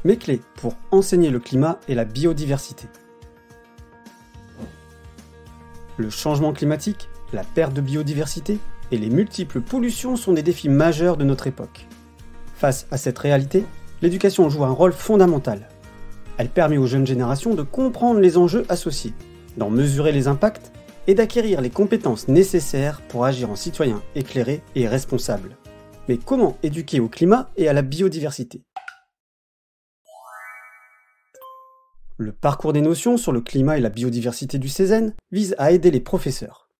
Mes clés pour enseigner le climat et la biodiversité. Le changement climatique, la perte de biodiversité et les multiples pollutions sont des défis majeurs de notre époque. Face à cette réalité, l'éducation joue un rôle fondamental. Elle permet aux jeunes générations de comprendre les enjeux associés, d'en mesurer les impacts et d'acquérir les compétences nécessaires pour agir en citoyen éclairé et responsable. Mais comment éduquer au climat et à la biodiversité ? Le parcours des notions sur le climat et la biodiversité du CESEN vise à aider les professeurs.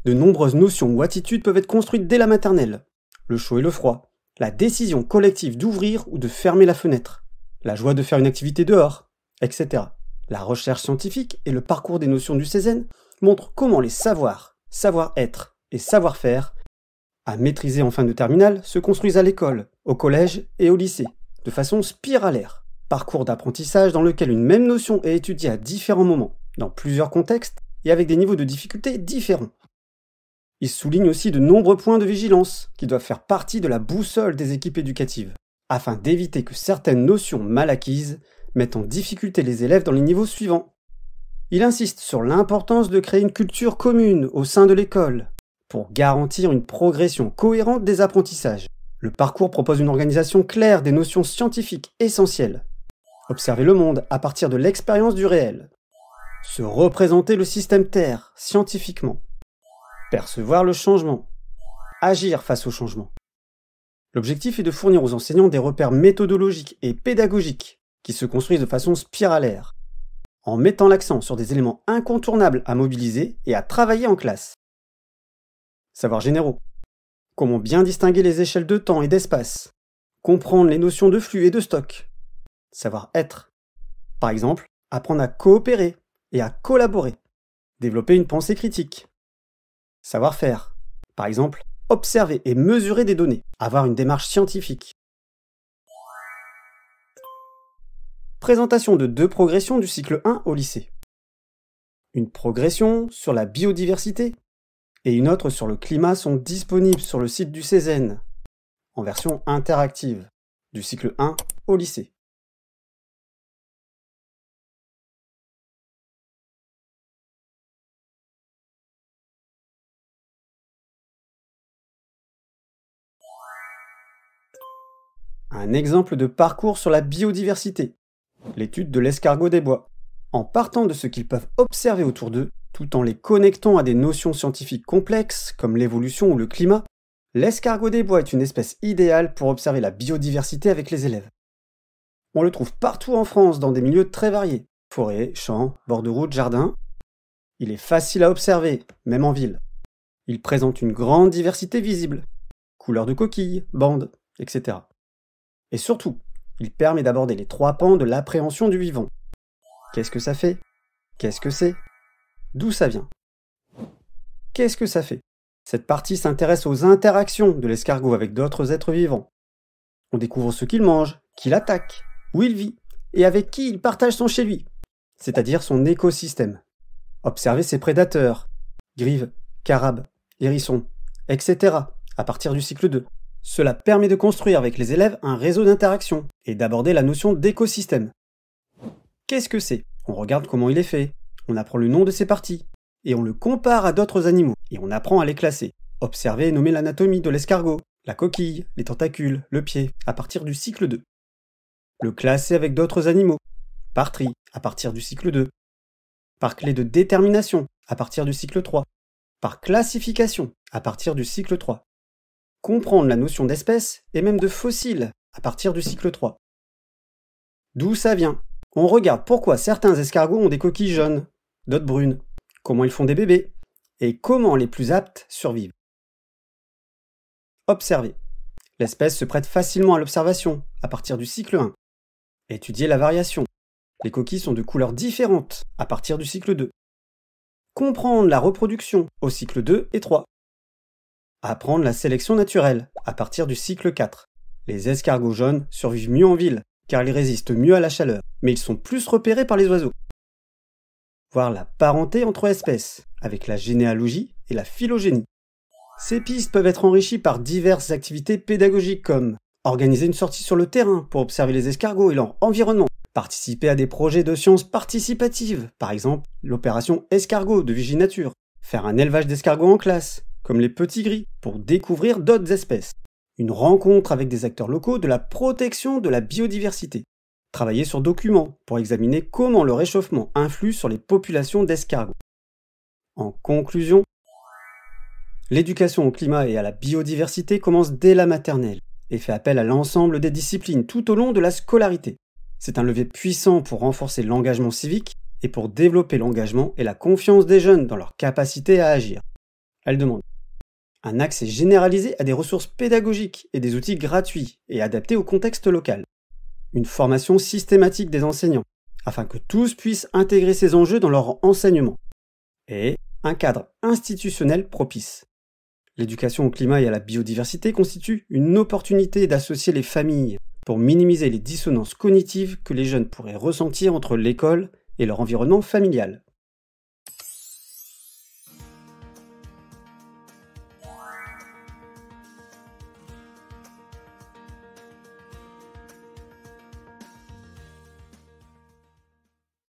De nombreuses notions ou attitudes peuvent être construites dès la maternelle. Le chaud et le froid, la décision collective d'ouvrir ou de fermer la fenêtre, la joie de faire une activité dehors, etc. La recherche scientifique et le parcours des notions du CESEN montrent comment les savoirs, savoir-être et savoir-faire, à maîtriser en fin de terminale, se construisent à l'école, au collège et au lycée, de façon spiralaire. Parcours d'apprentissage dans lequel une même notion est étudiée à différents moments, dans plusieurs contextes et avec des niveaux de difficulté différents. Il souligne aussi de nombreux points de vigilance qui doivent faire partie de la boussole des équipes éducatives, afin d'éviter que certaines notions mal acquises mettent en difficulté les élèves dans les niveaux suivants. Il insiste sur l'importance de créer une culture commune au sein de l'école, pour garantir une progression cohérente des apprentissages. Le parcours propose une organisation claire des notions scientifiques essentielles. Observer le monde à partir de l'expérience du réel. Se représenter le système Terre scientifiquement. Percevoir le changement. Agir face au changement. L'objectif est de fournir aux enseignants des repères méthodologiques et pédagogiques qui se construisent de façon spiralaire, en mettant l'accent sur des éléments incontournables à mobiliser et à travailler en classe. Savoirs généraux. Comment bien distinguer les échelles de temps et d'espace. Comprendre les notions de flux et de stock. Savoir-être. Par exemple, apprendre à coopérer et à collaborer. Développer une pensée critique. Savoir-faire. Par exemple, observer et mesurer des données. Avoir une démarche scientifique. Présentation de 2 progressions du cycle 1 au lycée. Une progression sur la biodiversité et une autre sur le climat sont disponibles sur le site du CESEN, en version interactive, du cycle 1 au lycée. Un exemple de parcours sur la biodiversité, l'étude de l'escargot des bois, en partant de ce qu'ils peuvent observer autour d'eux, tout en les connectant à des notions scientifiques complexes comme l'évolution ou le climat, l'escargot des bois est une espèce idéale pour observer la biodiversité avec les élèves. On le trouve partout en France dans des milieux très variés, forêts, champs, bords de route, jardins. Il est facile à observer, même en ville. Il présente une grande diversité visible, couleurs de coquilles, bandes, etc. Et surtout, il permet d'aborder les 3 pans de l'appréhension du vivant. Qu'est-ce que ça fait ? Qu'est-ce que c'est ? D'où ça vient ? Qu'est-ce que ça fait ? Cette partie s'intéresse aux interactions de l'escargot avec d'autres êtres vivants. On découvre ce qu'il mange, qui l'attaque, où il vit, et avec qui il partage son chez lui, c'est-à-dire son écosystème. Observer ses prédateurs, grives, carabes, hérissons, etc. à partir du cycle 2. Cela permet de construire avec les élèves un réseau d'interaction et d'aborder la notion d'écosystème. Qu'est-ce que c'est ? On regarde comment il est fait, on apprend le nom de ses parties, et on le compare à d'autres animaux, et on apprend à les classer. Observer et nommer l'anatomie de l'escargot, la coquille, les tentacules, le pied, à partir du cycle 2. Le classer avec d'autres animaux, par tri, à partir du cycle 2. Par clé de détermination, à partir du cycle 3. Par classification, à partir du cycle 3. Comprendre la notion d'espèce et même de fossile à partir du cycle 3. D'où ça vient ? On regarde pourquoi certains escargots ont des coquilles jaunes, d'autres brunes, comment ils font des bébés, et comment les plus aptes survivent. Observer. L'espèce se prête facilement à l'observation à partir du cycle 1. Étudier la variation. Les coquilles sont de couleurs différentes à partir du cycle 2. Comprendre la reproduction au cycle 2 et 3. Apprendre la sélection naturelle, à partir du cycle 4. Les escargots jaunes survivent mieux en ville, car ils résistent mieux à la chaleur, mais ils sont plus repérés par les oiseaux. Voir la parenté entre espèces, avec la généalogie et la phylogénie. Ces pistes peuvent être enrichies par diverses activités pédagogiques comme organiser une sortie sur le terrain pour observer les escargots et leur environnement, participer à des projets de sciences participatives, par exemple l'opération escargot de Viginature, faire un élevage d'escargots en classe, comme les petits gris, pour découvrir d'autres espèces, une rencontre avec des acteurs locaux de la protection de la biodiversité, travailler sur documents pour examiner comment le réchauffement influe sur les populations d'escargots. En conclusion, l'éducation au climat et à la biodiversité commence dès la maternelle et fait appel à l'ensemble des disciplines tout au long de la scolarité. C'est un levier puissant pour renforcer l'engagement civique et pour développer l'engagement et la confiance des jeunes dans leur capacité à agir. Elle demande un accès généralisé à des ressources pédagogiques et des outils gratuits et adaptés au contexte local. Une formation systématique des enseignants, afin que tous puissent intégrer ces enjeux dans leur enseignement. Et un cadre institutionnel propice. L'éducation au climat et à la biodiversité constitue une opportunité d'associer les familles pour minimiser les dissonances cognitives que les jeunes pourraient ressentir entre l'école et leur environnement familial.